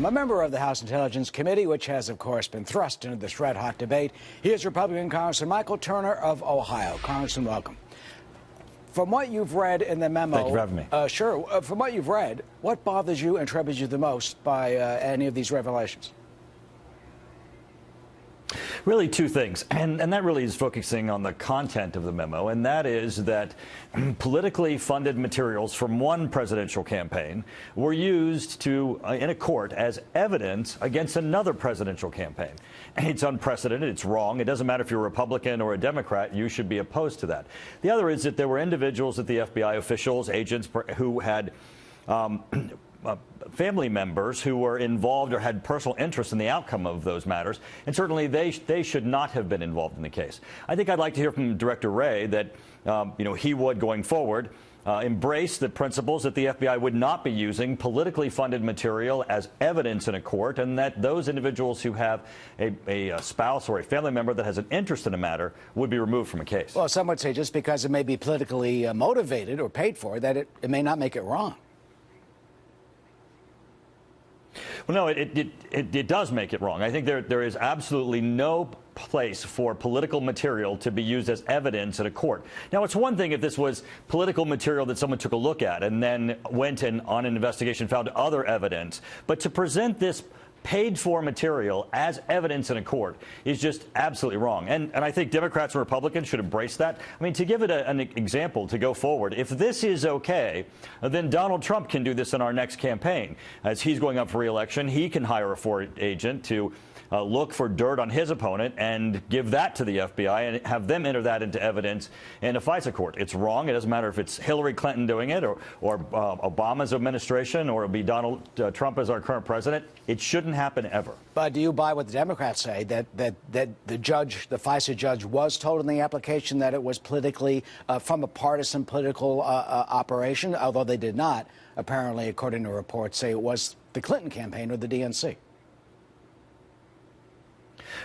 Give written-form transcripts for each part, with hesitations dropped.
A member of the House Intelligence Committee, which has, of course, been thrust into this red-hot debate. He is Republican Congressman Michael Turner of Ohio. Congressman, welcome. From what you've read in the memo... Thank you for having me. Sure. From what you've read, what bothers you and troubles you the most by any of these revelations? Really two things, and that really is focusing on the content of the memo, and that is that politically funded materials from one presidential campaign were used in a court as evidence against another presidential campaign. It's unprecedented. It's wrong. It doesn't matter if you're a Republican or a Democrat. You should be opposed to that. The other is that there were individuals at the FBI, officials, agents who had family members who were involved or had personal interest in the outcome of those matters, and certainly they should not have been involved in the case. I think I'd like to hear from Director Wray that he would, going forward, embrace the principles that the FBI would not be using politically funded material as evidence in a court, and that those individuals who have a spouse or a family member that has an interest in a matter would be removed from a case. Well, some would say just because it may be politically motivated or paid for, that it may not make it wrong. Well, no, it does make it wrong. I think there is absolutely no place for political material to be used as evidence in a court. Now, it's one thing if this was political material that someone took a look at and then went and on an investigation found other evidence. But to present this paid-for material as evidence in a court is just absolutely wrong. And I think Democrats and Republicans should embrace that. I mean, to give it an example to go forward, if this is okay, then Donald Trump can do this in our next campaign. As he's going up for re-election, he can hire a foreign agent to look for dirt on his opponent and give that to the FBI and have them enter that into evidence in a FISA court. It's wrong. It doesn't matter if it's Hillary Clinton doing it or Obama's administration or it'll be Donald Trump as our current president. It shouldn't happen ever. But do you buy what the Democrats say, that the judge, the FISA judge, was told in the application that it was politically from a partisan political operation, although they did not, apparently, according to reports, say it was the Clinton campaign or the DNC?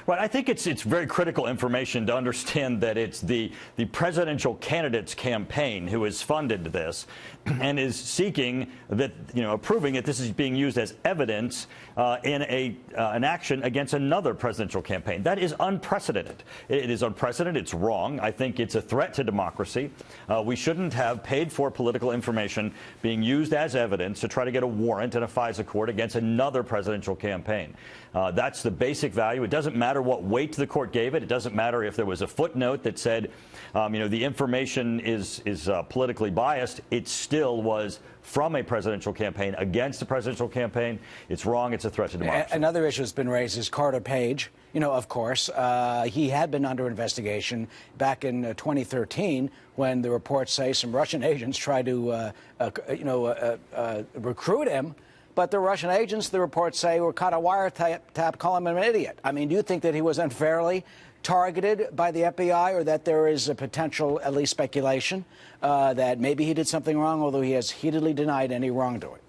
Well, I think it's very critical information to understand that it's the presidential candidate's campaign who has funded this and is seeking that, approving that this is being used as evidence in an action against another presidential campaign. That is unprecedented. It is unprecedented. It's wrong. I think it's a threat to democracy. We shouldn't have paid for political information being used as evidence to try to get a warrant in a FISA court against another presidential campaign. That's the basic value. It doesn't matter what weight the court gave it. It doesn't matter if there was a footnote that said, the information is politically biased. It still was from a presidential campaign against a presidential campaign. It's wrong. It's a threat to democracy. Another issue that's been raised is Carter Page. Of course, he had been under investigation back in 2013 when the reports say some Russian agents tried to, recruit him. But the Russian agents, the reports say, were caught a wiretap, calling him an idiot. I mean, do you think that he was unfairly targeted by the FBI, or that there is a potential, at least speculation, that maybe he did something wrong, although he has heatedly denied any wrongdoing?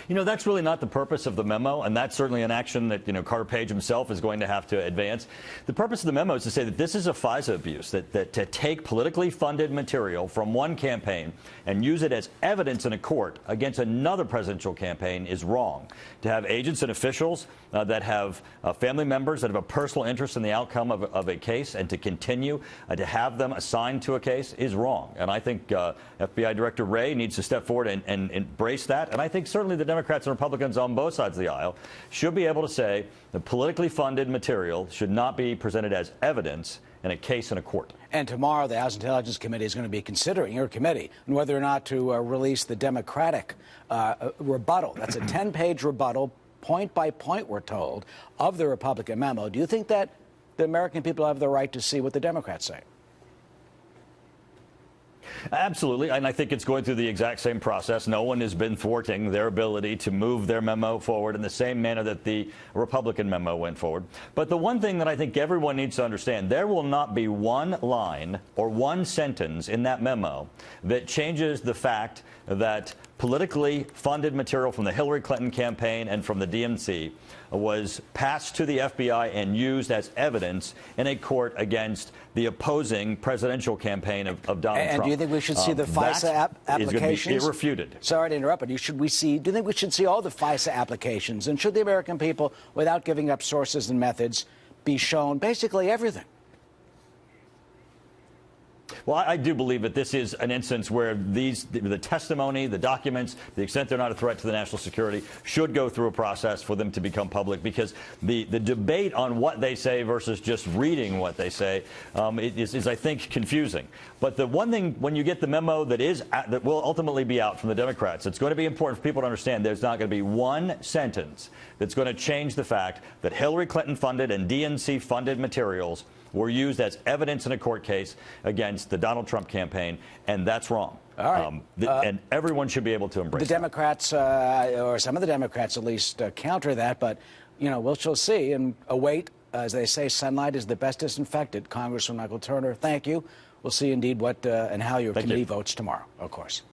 That's really not the purpose of the memo, and that's certainly an action that, Carter Page himself is going to have to advance. The purpose of the memo is to say that this is a FISA abuse, that to take politically funded material from one campaign and use it as evidence in a court against another presidential campaign is wrong. To have agents and officials that have family members that have a personal interest in the outcome of a case and to continue to have them assigned to a case is wrong. And I think FBI Director Wray needs to step forward and embrace that. And I think certainly the Democrats and Republicans on both sides of the aisle should be able to say that politically funded material should not be presented as evidence in a case in a court. And tomorrow, the House Intelligence Committee is going to be considering, your committee, whether or not to release the Democratic rebuttal. That's a 10-page rebuttal, point by point, we're told, of the Republican memo. Do you think that the American people have the right to see what the Democrats say? Absolutely, and I think it's going through the exact same process. No one has been thwarting their ability to move their memo forward in the same manner that the Republican memo went forward. But the one thing that I think everyone needs to understand, there will not be one line or one sentence in that memo that changes the fact that politically funded material from the Hillary Clinton campaign and from the DNC was passed to the FBI and used as evidence in a court against the opposing presidential campaign of Donald Trump. And do you think we should see the FISA applications? Be irrefuted. Sorry to interrupt, but do you think we should see all the FISA applications? And should the American people, without giving up sources and methods, be shown basically everything? Well, I do believe that this is an instance where the testimony, the documents, to the extent they're not a threat to the national security, should go through a process for them to become public, because the debate on what they say versus just reading what they say is, I think, confusing. But the one thing, when you get the memo that will ultimately be out from the Democrats, it's going to be important for people to understand there's not going to be one sentence that's going to change the fact that Hillary Clinton funded and DNC funded materials were used as evidence in a court case against the Donald Trump campaign, and that's wrong. All right. And everyone should be able to embrace the Democrats, or some of the Democrats at least, counter that. But, you know, we'll see and await. As they say, sunlight is the best disinfectant. Congressman Michael Turner, thank you. We'll see indeed what and how your committee votes tomorrow, of course.